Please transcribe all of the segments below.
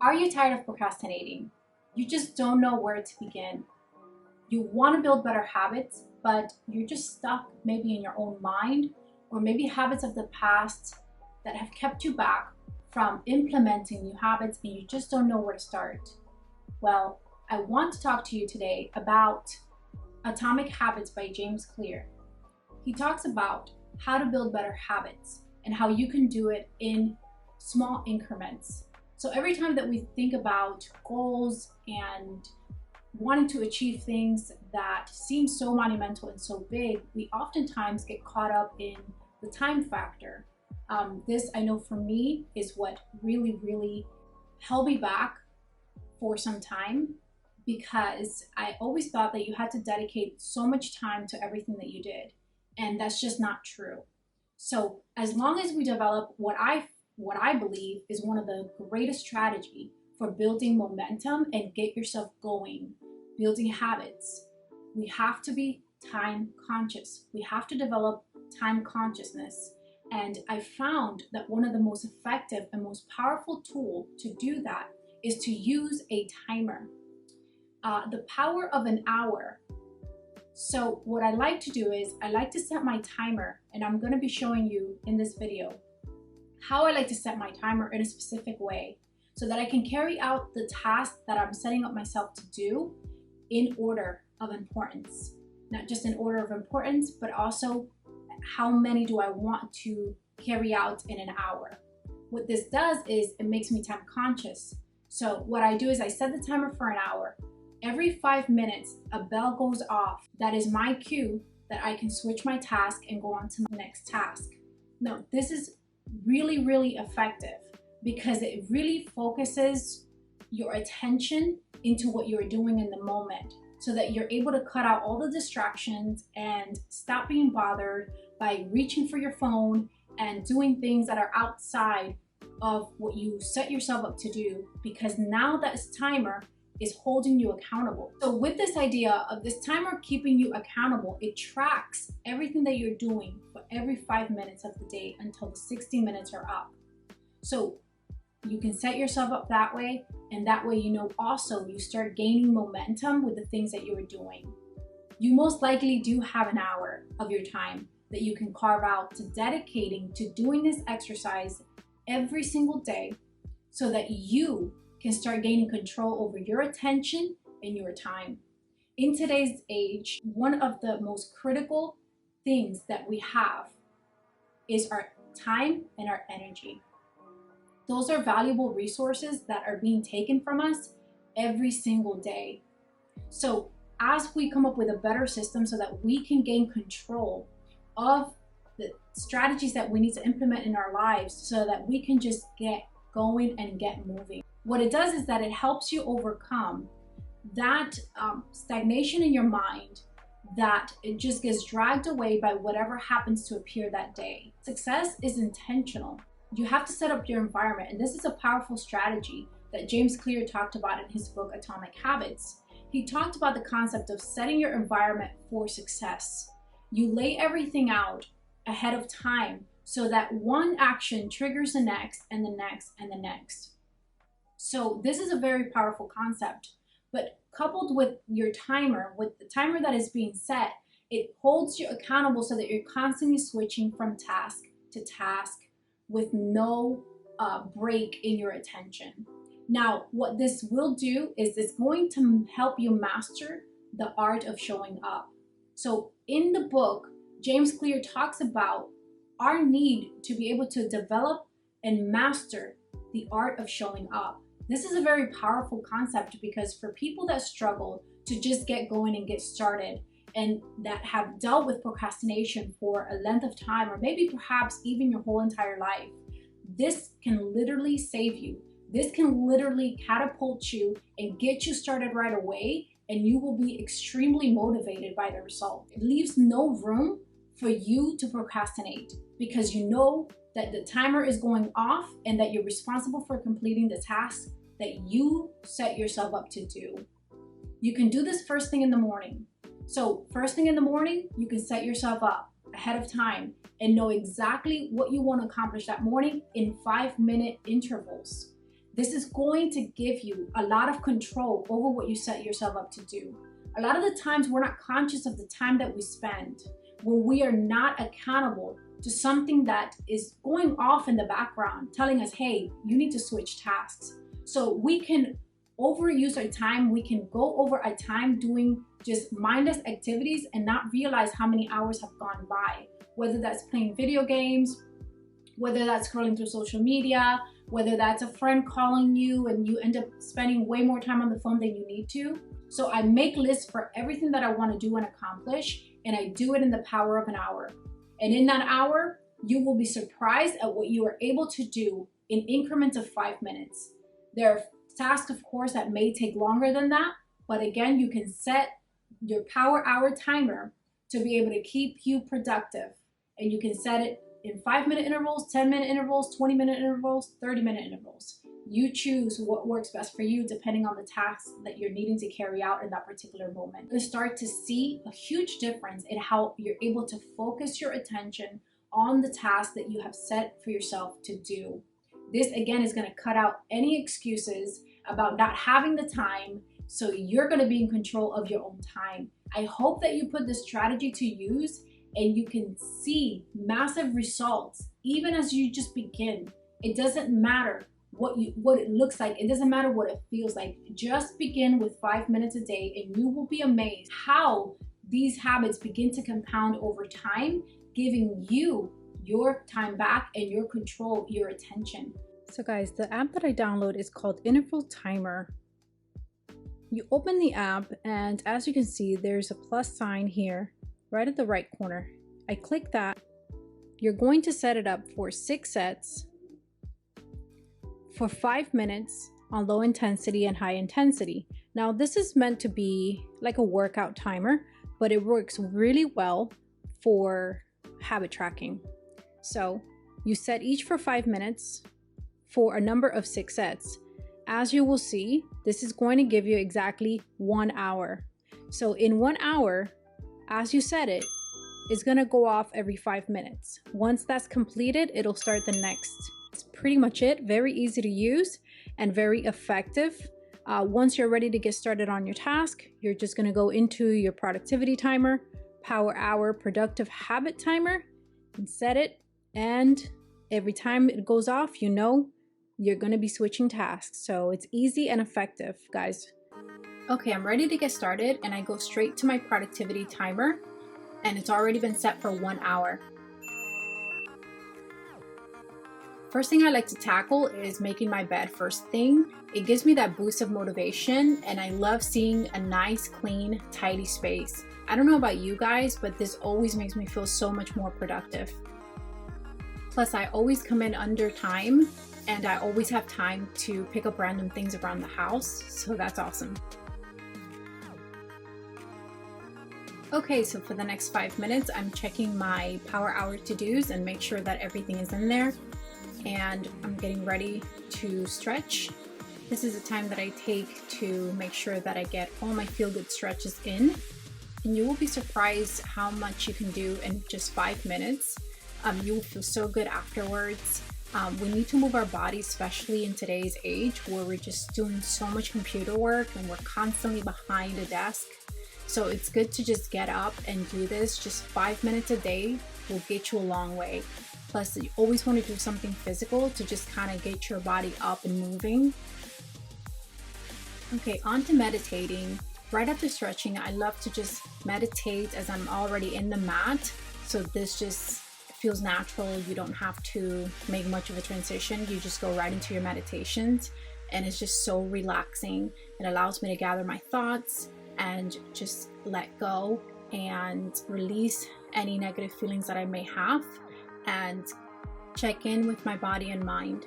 Are you tired of procrastinating? You just don't know where to begin. You want to build better habits, but you're just stuck maybe in your own mind, or maybe habits of the past that have kept you back from implementing new habits and you just don't know where to start. Well, I want to talk to you today about Atomic Habits by James Clear. He talks about how to build better habits and how you can do it in small increments. So every time that we think about goals and wanting to achieve things that seem so monumental and so big, we oftentimes get caught up in the time factor. This, I know for me, is what really held me back for some time, because I always thought that you had to dedicate so much time to everything that you did, and that's just not true. So as long as we develop what I believe is one of the greatest strategy for building momentum and get yourself going, building habits, we have to be time conscious. We have to develop time consciousness. And I found that one of the most effective and most powerful tool to do that is to use a timer. The power of an hour. So what I like to do is I like to set my timer, and I'm going to be showing you in this video how I like to set my timer in a specific way so that I can carry out the task that I'm setting up myself to do in order of importance. Not just in order of importance, but also how many do I want to carry out in an hour. What this does is it makes me time conscious. So what I do is I set the timer for an hour. Every 5 minutes, a bell goes off. That is my cue that I can switch my task and go on to my next task. Now, this is really effective because it really focuses your attention into what you're doing in the moment, so that you're able to cut out all the distractions and stop being bothered by reaching for your phone and doing things that are outside of what you set yourself up to do, because now that timer is holding you accountable. So with this idea of this timer keeping you accountable, it tracks everything that you're doing for every 5 minutes of the day until the 60 minutes are up. So you can set yourself up that way, and that way you know also you start gaining momentum with the things that you are doing. You most likely do have an hour of your time that you can carve out to dedicating to doing this exercise every single day, so that you can start gaining control over your attention and your time. In today's age, one of the most critical things that we have is our time and our energy. Those are valuable resources that are being taken from us every single day. So as we come up with a better system so that we can gain control of the strategies that we need to implement in our lives, so that we can just get going and get moving. What it does is that it helps you overcome that stagnation in your mind, that it just gets dragged away by whatever happens to appear that day. Success is intentional. You have to set up your environment, and this is a powerful strategy that James Clear talked about in his book, Atomic Habits. He talked about the concept of setting your environment for success. You lay everything out ahead of time so that one action triggers the next and the next and the next. So this is a very powerful concept, but coupled with your timer, with the timer that is being set, it holds you accountable so that you're constantly switching from task to task with no break in your attention. Now, what this will do is it's going to help you master the art of showing up. So in the book, James Clear talks about our need to be able to develop and master the art of showing up. This is a very powerful concept, because for people that struggle to just get going and get started, and that have dealt with procrastination for a length of time, or maybe perhaps even your whole entire life, this can literally save you. This can literally catapult you and get you started right away, and you will be extremely motivated by the result. It leaves no room for you to procrastinate, because you know that the timer is going off and that you're responsible for completing the task that you set yourself up to do. You can do this first thing in the morning. So first thing in the morning, you can set yourself up ahead of time and know exactly what you want to accomplish that morning in 5-minute intervals. This is going to give you a lot of control over what you set yourself up to do. A lot of the times we're not conscious of the time that we spend when we are not accountable to something that is going off in the background, telling us, hey, you need to switch tasks. So we can overuse our time. We can go over our time doing just mindless activities and not realize how many hours have gone by, whether that's playing video games, whether that's scrolling through social media, whether that's a friend calling you and you end up spending way more time on the phone than you need to. So I make lists for everything that I want to do and accomplish, and I do it in the power of an hour. And in that hour, you will be surprised at what you are able to do in increments of 5 minutes. There are tasks, of course, that may take longer than that, but again, you can set your power hour timer to be able to keep you productive. And you can set it in 5-minute intervals, 10-minute intervals, 20-minute intervals, 30-minute intervals. You choose what works best for you depending on the tasks that you're needing to carry out in that particular moment. You'll start to see a huge difference in how you're able to focus your attention on the task that you have set for yourself to do. This again is going to cut out any excuses about not having the time, so you're going to be in control of your own time. I hope that you put this strategy to use and you can see massive results even as you just begin. It doesn't matter what it looks like. It doesn't matter what it feels like. Just begin with 5 minutes a day and you will be amazed how these habits begin to compound over time, giving you your time back and your control, your attention. So guys, the app that I download is called Interval Timer. You open the app and as you can see, there's a plus sign here right at the right corner. I click that. You're going to set it up for 6 sets for 5 minutes on low intensity and high intensity. Now this is meant to be like a workout timer, but it works really well for habit tracking. So you set each for 5 minutes for a number of 6 sets. As you will see, this is going to give you exactly 1 hour. So in 1 hour, as you set it, it's going to go off every 5 minutes. Once that's completed, it'll start the next. That's pretty much it. Very easy to use and very effective. Once you're ready to get started on your task, you're just going to go into your productivity timer, power hour productive habit timer, and set it. And every time it goes off, you know you're going to be switching tasks. So it's easy and effective, guys. Okay, I'm ready to get started, and I go straight to my productivity timer, and it's already been set for 1 hour. First thing I like to tackle is making my bed first thing. It gives me that boost of motivation, and I love seeing a nice, clean, tidy space. I don't know about you guys, but this always makes me feel so much more productive. Plus, I always come in under time, and I always have time to pick up random things around the house, so that's awesome. Okay, so for the next 5 minutes, I'm checking my power hour to-dos and make sure that everything is in there. And I'm getting ready to stretch. This is the time that I take to make sure that I get all my feel-good stretches in. And you will be surprised how much you can do in just 5 minutes. You will feel so good afterwards. We need to move our bodies, especially in today's age where we're just doing so much computer work and we're constantly behind a desk. So it's good to just get up and do this. Just 5 minutes a day will get you a long way. Plus, you always want to do something physical to just kind of get your body up and moving. Okay, on to meditating. Right after stretching, I love to just meditate as I'm already in the mat. So this just feels natural. You don't have to make much of a transition. You just go right into your meditations, and it's just so relaxing. It allows me to gather my thoughts and just let go and release any negative feelings that I may have and check in with my body and mind.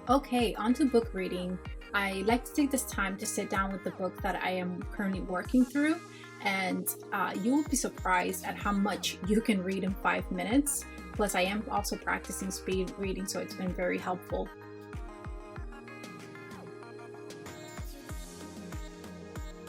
Okay, on to book reading. I like to take this time to sit down with the book that I am currently working through, and you will be surprised at how much you can read in 5 minutes. Plus, I am also practicing speed reading, so it's been very helpful.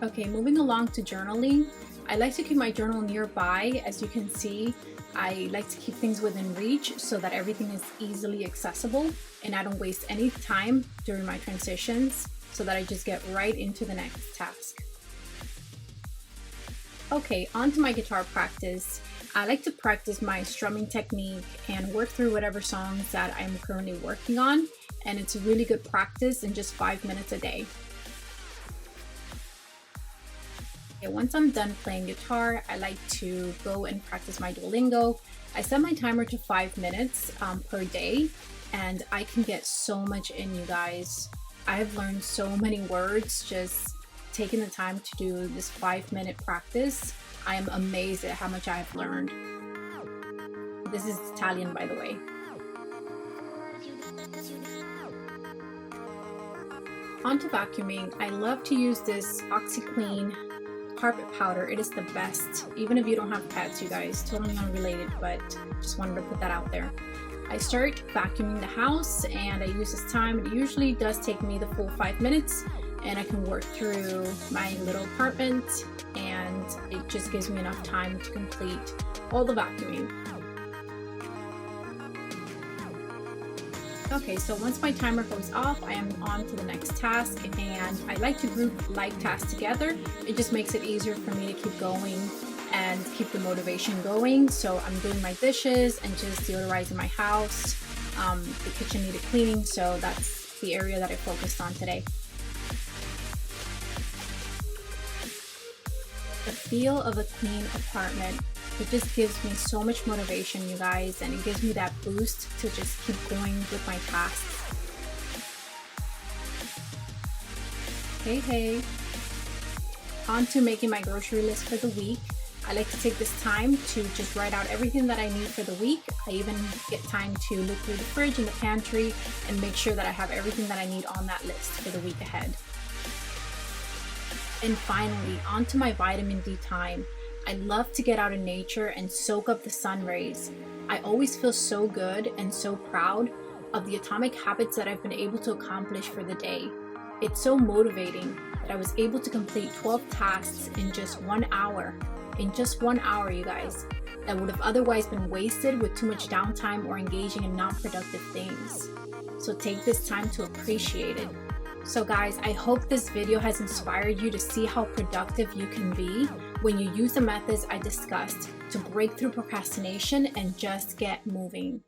Okay, moving along to journaling. I like to keep my journal nearby. As you can see, I like to keep things within reach so that everything is easily accessible and I don't waste any time during my transitions, so that I just get right into the next task. Okay, on to my guitar practice. I like to practice my strumming technique and work through whatever songs that I'm currently working on, and it's a really good practice in just 5 minutes a day. Okay, once I'm done playing guitar, I like to go and practice my Duolingo. I set my timer to 5 minutes per day, and I can get so much in, you guys. I've learned so many words just taking the time to do this 5-minute practice. I am amazed at how much I have learned. This is Italian, by the way. On to vacuuming. I love to use this OxiClean carpet powder. It is the best, even if you don't have pets, you guys. Totally unrelated, but just wanted to put that out there. I start vacuuming the house and I use this time. It usually does take me the full 5 minutes, and I can work through my little apartment, and it just gives me enough time to complete all the vacuuming. Okay, so once my timer goes off, I am on to the next task, and I like to group like tasks together. It just makes it easier for me to keep going and keep the motivation going. So I'm doing my dishes and just deodorizing my house. The kitchen needed cleaning, so that's the area that I focused on today. The feel of a clean apartment, it just gives me so much motivation, you guys, and it gives me that boost to just keep going with my tasks. Hey, on to making my grocery list for the week. I like to take this time to just write out everything that I need for the week. I even get time to look through the fridge and the pantry and make sure that I have everything that I need on that list for the week ahead. And finally, on to my vitamin D time. I love to get out in nature and soak up the sun rays. I always feel so good and so proud of the atomic habits that I've been able to accomplish for the day. It's so motivating that I was able to complete 12 tasks in just 1 hour. In just 1 hour, you guys, that would have otherwise been wasted with too much downtime or engaging in non-productive things. So take this time to appreciate it. So guys, I hope this video has inspired you to see how productive you can be when you use the methods I discussed to break through procrastination and just get moving.